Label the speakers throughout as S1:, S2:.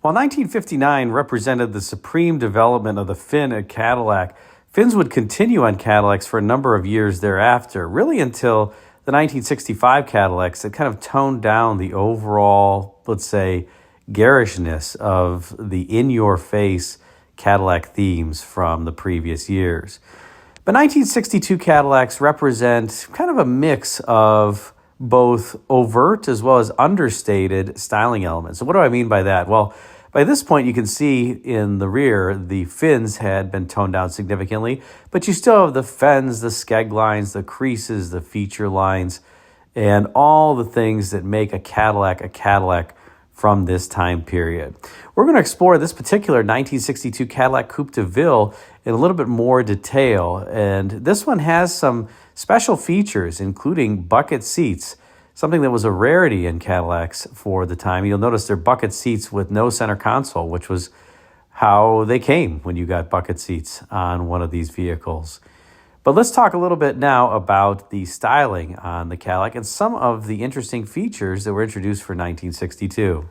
S1: While 1959 represented the supreme development of the fin at Cadillac, fins would continue on Cadillacs for a number of years thereafter, really until the 1965 Cadillacs that kind of toned down the overall, let's say, garishness of the in-your-face Cadillac themes from the previous years. But 1962 Cadillacs represent kind of a mix of both overt as well as understated styling elements. So what do I mean by that? Well, by this point, you can see in the rear, the fins had been toned down significantly, but you still have the fends, the skeg lines, the creases, the feature lines, and all the things that make a Cadillac from this time period. We're going to explore this particular 1962 Cadillac Coupe Deville in a little bit more detail, and this one has some special features, including bucket seats, something that was a rarity in Cadillacs for the time. You'll notice they're bucket seats with no center console, which was how they came when you got bucket seats on one of these vehicles. But let's talk a little bit now about the styling on the Cadillac and some of the interesting features that were introduced for 1962.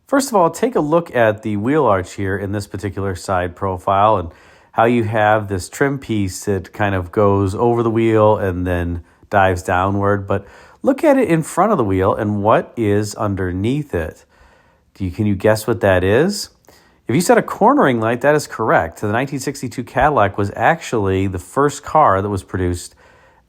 S1: First of all, take a look at the wheel arch here in this particular side profile and how you have this trim piece that kind of goes over the wheel and then dives downward. But look at it in front of the wheel and what is underneath it. Can you guess what that is? If you said a cornering light, that is correct. The 1962 Cadillac was actually the first car that was produced,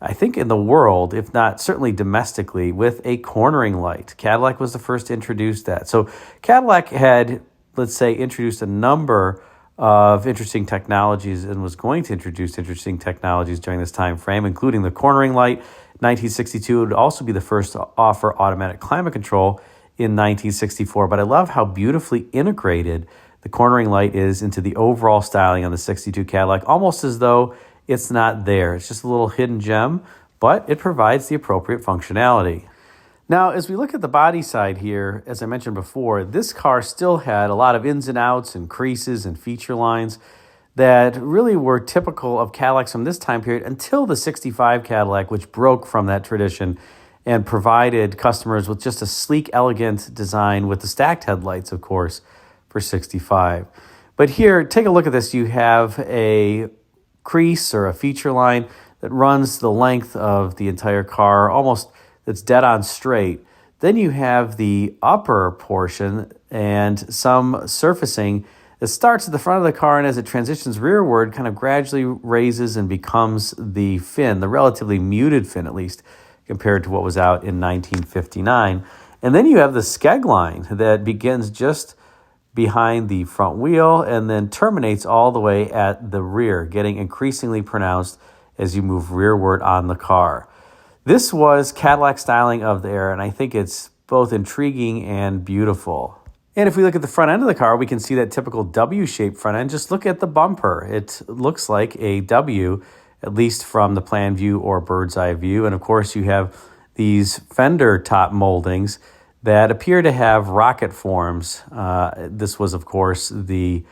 S1: I think, in the world, if not certainly domestically, with a cornering light. Cadillac was the first to introduce that. So Cadillac had, let's say, introduced a number of interesting technologies and was going to introduce interesting technologies during this time frame, including the cornering light. 1962 would also be the first to offer automatic climate control in 1964. But I love how beautifully integrated the cornering light is into the overall styling on the 62 Cadillac, almost as though it's not there. It's just a little hidden gem, but it provides the appropriate functionality. Now, as we look at the body side here, as I mentioned before, this car still had a lot of ins and outs and creases and feature lines that really were typical of Cadillacs from this time period until the 65 Cadillac, which broke from that tradition and provided customers with just a sleek, elegant design with the stacked headlights, of course, for 65. But here, take a look at this. You have a crease or a feature line that runs the length of the entire car, almost that's dead on straight. Then you have the upper portion and some surfacing that starts at the front of the car and as it transitions rearward, kind of gradually raises and becomes the fin, the relatively muted fin at least, compared to what was out in 1959. And then you have the skeg line that begins just behind the front wheel and then terminates all the way at the rear, getting increasingly pronounced as you move rearward on the car. This was Cadillac styling of the era, and I think it's both intriguing and beautiful. And if we look at the front end of the car, we can see that typical W-shaped front end. Just look at the bumper. It looks like a W, at least from the plan view or bird's eye view. And of course, you have these fender top moldings that appear to have rocket forms. This was, of course, the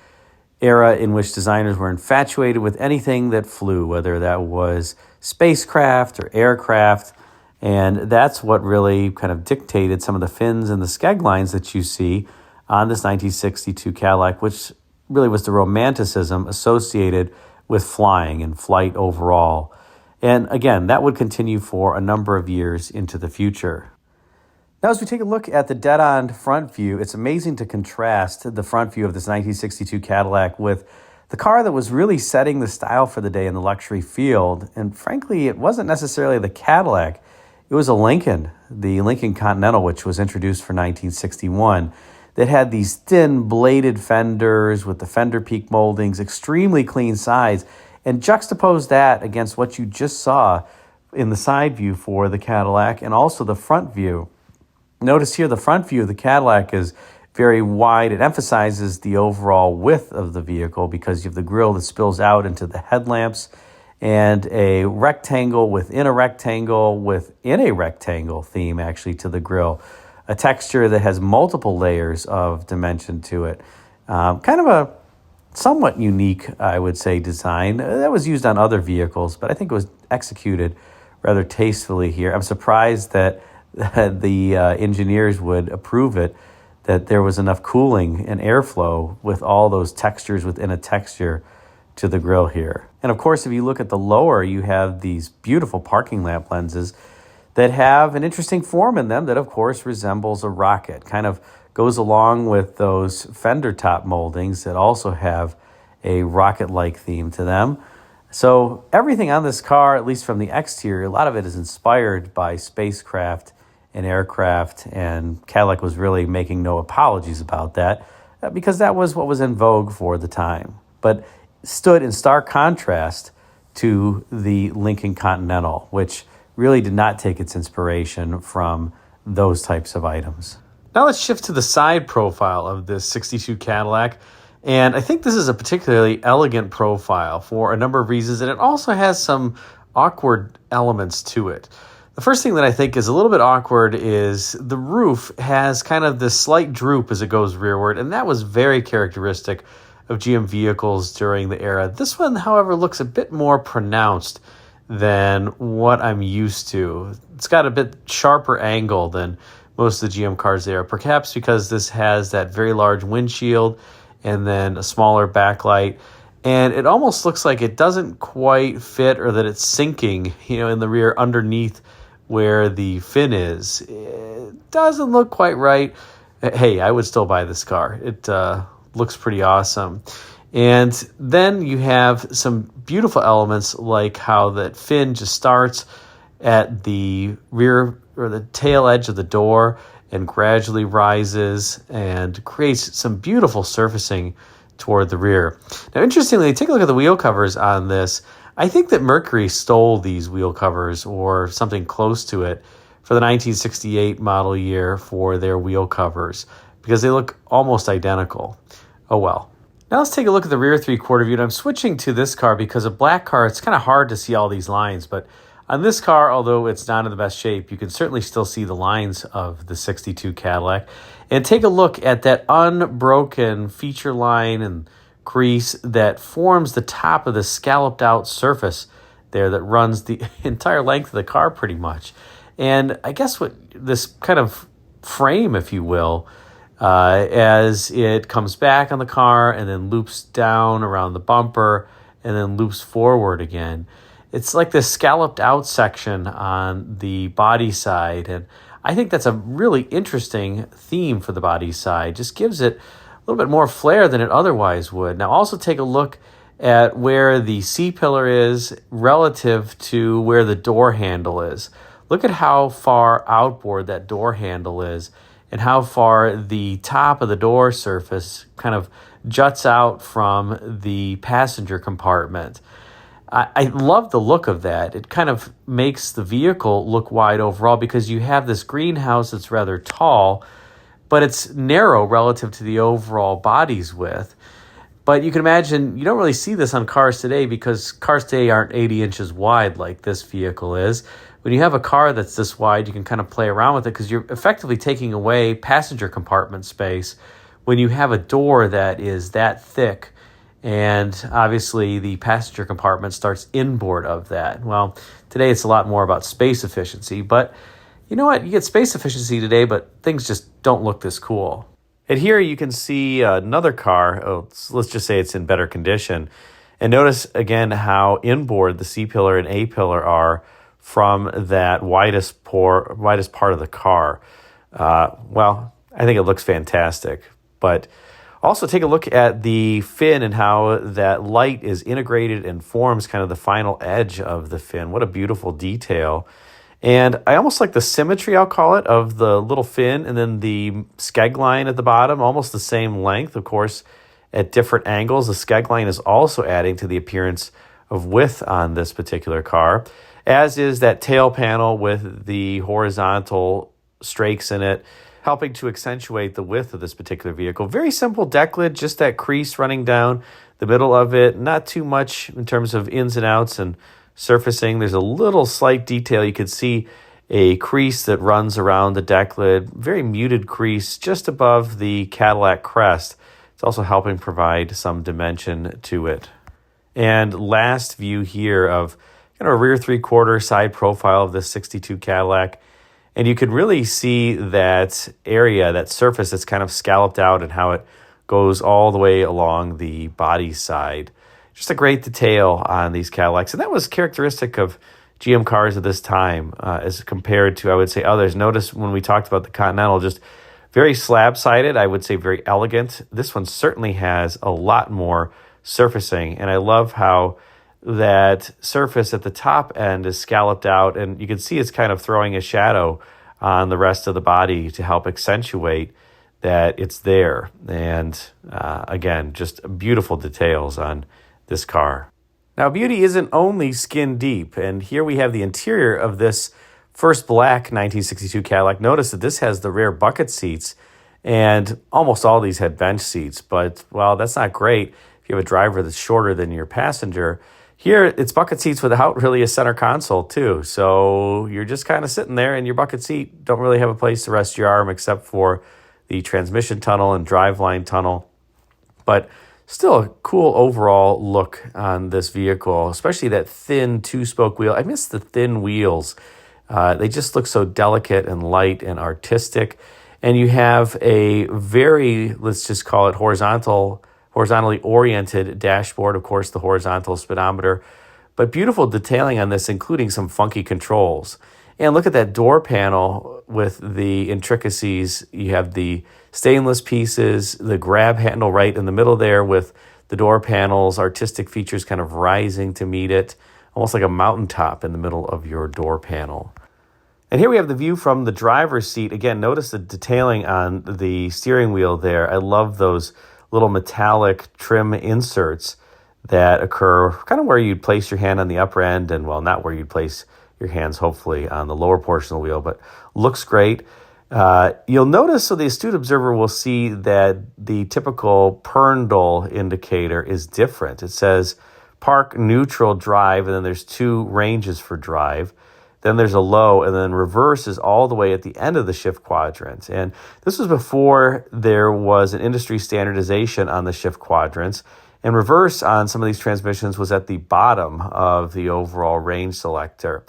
S1: era in which designers were infatuated with anything that flew, whether that was spacecraft or aircraft. And that's what really kind of dictated some of the fins and the skeg lines that you see on this 1962 Cadillac, which really was the romanticism associated with flying and flight overall. And again, that would continue for a number of years into the future. Now, as we take a look at the dead-on front view, it's amazing to contrast the front view of this 1962 Cadillac with the car that was really setting the style for the day in the luxury field. And frankly, it wasn't necessarily the Cadillac. It was a Lincoln, the Lincoln Continental, which was introduced for 1961, that had these thin bladed fenders with the fender peak moldings, extremely clean sides, and juxtapose that against what you just saw in the side view for the Cadillac and also the front view. Notice here the front view of the Cadillac is very wide. It emphasizes the overall width of the vehicle because you have the grille that spills out into the headlamps and a rectangle within a rectangle within a rectangle theme actually to the grille. A texture that has multiple layers of dimension to it. Kind of a somewhat unique, I would say, design. That was used on other vehicles, but I think it was executed rather tastefully here. I'm surprised that the engineers would approve it that there was enough cooling and airflow with all those textures within a texture to the grille here. And of course, if you look at the lower, you have these beautiful parking lamp lenses that have an interesting form in them that, of course, resembles a rocket. Kind of goes along with those fender top moldings that also have a rocket-like theme to them. So everything on this car, at least from the exterior, a lot of it is inspired by spacecraft and aircraft, and Cadillac was really making no apologies about that because that was what was in vogue for the time. But stood in stark contrast to the Lincoln Continental, which really did not take its inspiration from those types of items. Now let's shift to the side profile of this 62 Cadillac. And I think this is a particularly elegant profile for a number of reasons, and it also has some awkward elements to it. The first thing that I think is a little bit awkward is the roof has kind of this slight droop as it goes rearward, and that was very characteristic of GM vehicles during the era. This one, however, looks a bit more pronounced than what I'm used to. It's got a bit sharper angle than most of the GM cars there, perhaps because this has that very large windshield and then a smaller backlight. And it almost looks like it doesn't quite fit, or that it's sinking, in the rear underneath where the fin is. It doesn't look quite right. Hey, I would still buy this car. It looks pretty awesome. And then you have some beautiful elements like how that fin just starts at the rear or the tail edge of the door and gradually rises and creates some beautiful surfacing toward the rear. Now, interestingly, take a look at the wheel covers on this. I think that Mercury stole these wheel covers or something close to it for the 1968 model year for their wheel covers because they look almost identical. Oh well. Now let's take a look at the rear three-quarter view. And I'm switching to this car because a black car, it's kind of hard to see all these lines. But on this car, although it's not in the best shape, you can certainly still see the lines of the 62 Cadillac. And take a look at that unbroken feature line and crease that forms the top of the scalloped out surface there that runs the entire length of the car pretty much. And I guess what this kind of frame, if you will, as it comes back on the car and then loops down around the bumper and then loops forward again. It's like this scalloped out section on the body side. And I think that's a really interesting theme for the body side. Just gives it a little bit more flair than it otherwise would. Now also take a look at where the C-pillar is relative to where the door handle is. Look at how far outboard that door handle is and how far the top of the door surface kind of juts out from the passenger compartment. I love the look of that. It kind of makes the vehicle look wide overall because you have this greenhouse that's rather tall, but it's narrow relative to the overall body's width. But you can imagine you don't really see this on cars today because cars today aren't 80 inches wide like this vehicle is. When you have a car that's this wide, you can kind of play around with it because you're effectively taking away passenger compartment space when you have a door that is that thick. And obviously the passenger compartment starts inboard of that. Well, today it's a lot more about space efficiency, but you know what? You get space efficiency today, but things just don't look this cool. And here you can see another car. Let's just say it's in better condition. And notice again how inboard the C-pillar and A-pillar are from that widest part of the car. Well, I think it looks fantastic. But also take a look at the fin and how that light is integrated and forms kind of the final edge of the fin. What a beautiful detail. And I almost like the symmetry, I'll call it, of the little fin and then the skeg line at the bottom, almost the same length, of course, at different angles. The skeg line is also adding to the appearance of width on this particular car, as is that tail panel with the horizontal strakes in it, helping to accentuate the width of this particular vehicle. Very simple deck lid, just that crease running down the middle of it. Not too much in terms of ins and outs and surfacing. There's a little slight detail. You can see a crease that runs around the deck lid. Very muted crease just above the Cadillac crest. It's also helping provide some dimension to it. And last view here of kind of a rear three-quarter side profile of this 62 Cadillac. And you could really see that area, that surface that's kind of scalloped out and how it goes all the way along the body side. Just a great detail on these Cadillacs. And that was characteristic of GM cars of this time as compared to, I would say, others. Notice when we talked about the Continental, just very slab-sided, I would say very elegant. This one certainly has a lot more surfacing, and I love how that surface at the top end is scalloped out, and you can see it's kind of throwing a shadow on the rest of the body to help accentuate that it's there. And again, just beautiful details on this car. Now, beauty isn't only skin deep, and here we have the interior of this first black 1962 Cadillac. Notice that this has the rear bucket seats, and almost all these had bench seats, but, well, that's not great if you have a driver that's shorter than your passenger. Here, it's bucket seats without really a center console, too, so you're just kind of sitting there in your bucket seat, don't really have a place to rest your arm except for the transmission tunnel and driveline tunnel, but still a cool overall look on this vehicle, especially that thin two-spoke wheel. I miss the thin wheels. They just look so delicate and light and artistic. And you have a very, let's just call it horizontally oriented dashboard, of course, the horizontal speedometer, but beautiful detailing on this, including some funky controls. And look at that door panel with the intricacies. You have the stainless pieces, the grab handle right in the middle there with the door panels, artistic features kind of rising to meet it, almost like a mountaintop in the middle of your door panel. And here we have the view from the driver's seat. Again, notice the detailing on the steering wheel there. I love those little metallic trim inserts that occur kind of where you'd place your hand on the upper end and, well, not where you'd place your hands, hopefully, on the lower portion of the wheel, but looks great. You'll notice, so the astute observer will see that the typical Perndle indicator is different. It says park, neutral, drive, and then there's two ranges for drive. Then there's a low, and then reverse is all the way at the end of the shift quadrant. And this was before there was an industry standardization on the shift quadrants. And reverse on some of these transmissions was at the bottom of the overall range selector.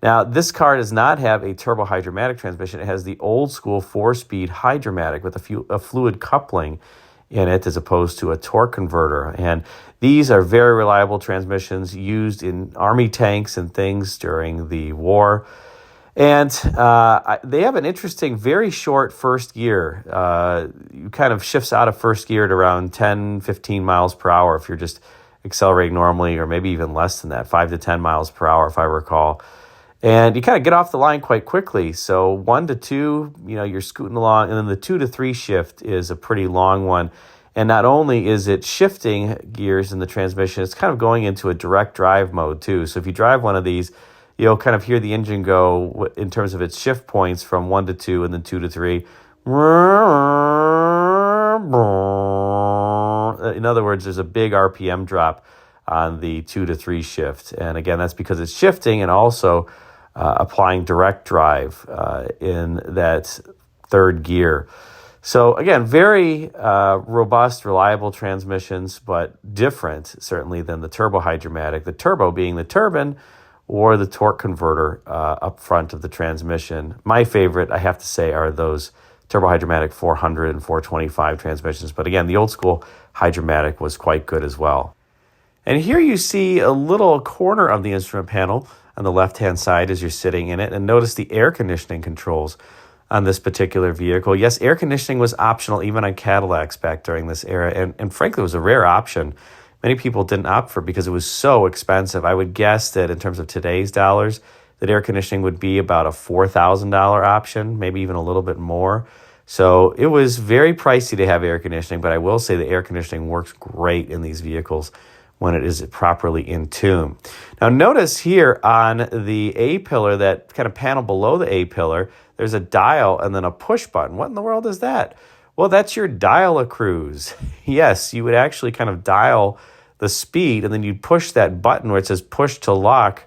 S1: Now, this car does not have a turbo hydromatic transmission. It has the old school 4-speed hydromatic with a fluid coupling in it as opposed to a torque converter. And these are very reliable transmissions used in Army tanks and things during the war. And they have an interesting, very short first gear. You kind of shifts out of first gear at around 10, 15 miles per hour if you're just accelerating normally, or maybe even less than that, 5 to 10 miles per hour if I recall. And you kind of get off the line quite quickly. So 1 to 2, you're scooting along, and then the 2 to 3 shift is a pretty long one. And not only is it shifting gears in the transmission, it's kind of going into a direct drive mode too. So if you drive one of these, you'll kind of hear the engine go in terms of its shift points from 1 to 2 and then 2 to 3. In other words, there's a big RPM drop on the 2 to 3 shift. And again, that's because it's shifting and also applying direct drive in that third gear. So again, very robust, reliable transmissions, but different certainly than the turbo hydromatic. The turbo being the turbine or the torque converter up front of the transmission. My favorite, I have to say, are those turbo hydromatic 400 and 425 transmissions. But again, the old school hydromatic was quite good as well. And here you see a little corner of the instrument panel on the left-hand side as you're sitting in it. And notice the air conditioning controls on this particular vehicle. Yes, air conditioning was optional even on Cadillacs back during this era. And frankly, it was a rare option. Many people didn't opt for it because it was so expensive. I would guess that in terms of today's dollars, that air conditioning would be about a $4,000 option, maybe even a little bit more. So it was very pricey to have air conditioning, but I will say the air conditioning works great in these vehicles when it is properly in tune. Now notice here on the A-pillar, that kind of panel below the A-pillar, there's a dial and then a push button. What in the world is that? Well, that's your dial-a-cruise. Yes, you would actually kind of dial the speed, and then you'd push that button where it says push to lock.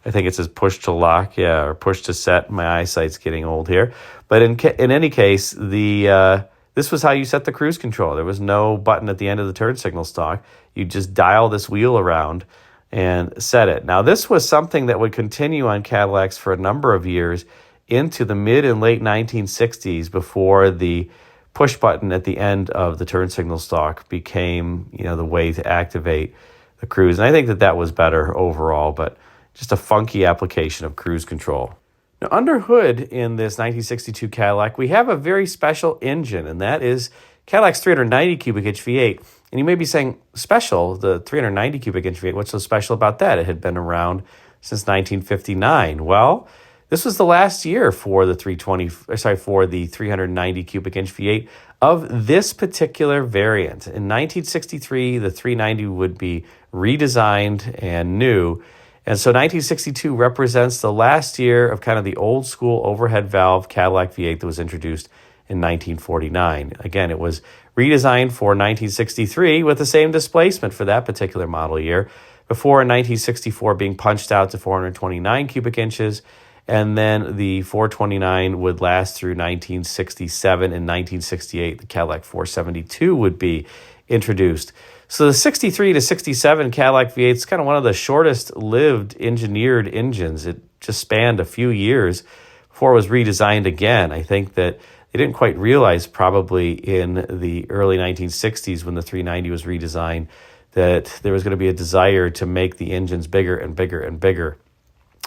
S1: I think it says push to lock, or push to set. My eyesight's getting old here. But in any case, this was how you set the cruise control. There was no button at the end of the turn signal stalk. You just dial this wheel around and set it. Now, this was something that would continue on Cadillacs for a number of years into the mid and late 1960s before the push button at the end of the turn signal stalk became, the way to activate the cruise. And I think that was better overall, but just a funky application of cruise control. Now, under hood in this 1962 Cadillac, we have a very special engine, and that is Cadillac's 390 cubic inch V8. And you may be saying, special, the 390 cubic inch V8, what's so special about that? It had been around since 1959. Well, this was the last year for the 390 cubic inch V8 of this particular variant. In 1963, the 390 would be redesigned and new. And so 1962 represents the last year of kind of the old school overhead valve Cadillac V8 that was introduced in 1949. Again, it was redesigned for 1963 with the same displacement for that particular model year, before in 1964 being punched out to 429 cubic inches, and then the 429 would last through 1967. In 1968, the Cadillac 472 would be introduced. So the 63 to 67 Cadillac V8 is kind of one of the shortest lived engineered engines. It just spanned a few years before it was redesigned again. I think that they didn't quite realize probably in the early 1960s when the 390 was redesigned that there was going to be a desire to make the engines bigger and bigger and bigger.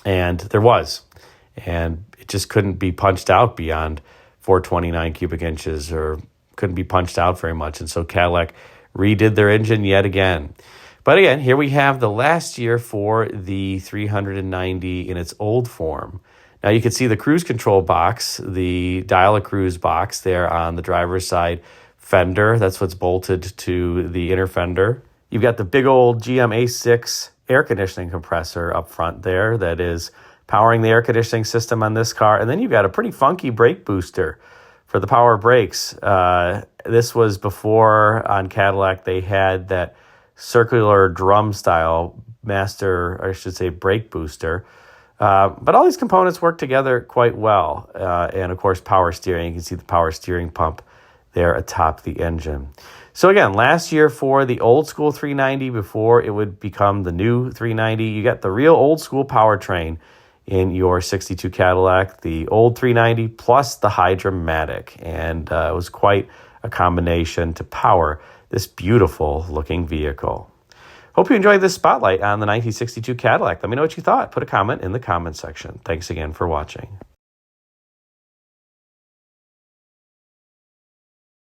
S1: And there was. And it just couldn't be punched out beyond 429 cubic inches, or couldn't be punched out very much. And so Cadillac redid their engine yet again. But again, here we have the last year for the 390 in its old form. Now you can see the cruise control box, the dial-a-cruise box there on the driver's side fender. That's what's bolted to the inner fender. You've got the big old GM A6 air conditioning compressor up front there that is powering the air conditioning system on this car. And then you've got a pretty funky brake booster for the power brakes. This was before on Cadillac they had that circular drum style brake booster. But all these components work together quite well. And of course, power steering. You can see the power steering pump there atop the engine. So again, last year for the old school 390, before it would become the new 390, you got the real old school powertrain in your 62 Cadillac, the old 390 plus the Hydra-Matic. And it was quite a combination to power this beautiful looking vehicle. Hope you enjoyed this spotlight on the 1962 Cadillac. Let me know what you thought. Put a comment in the comment section. Thanks again for watching.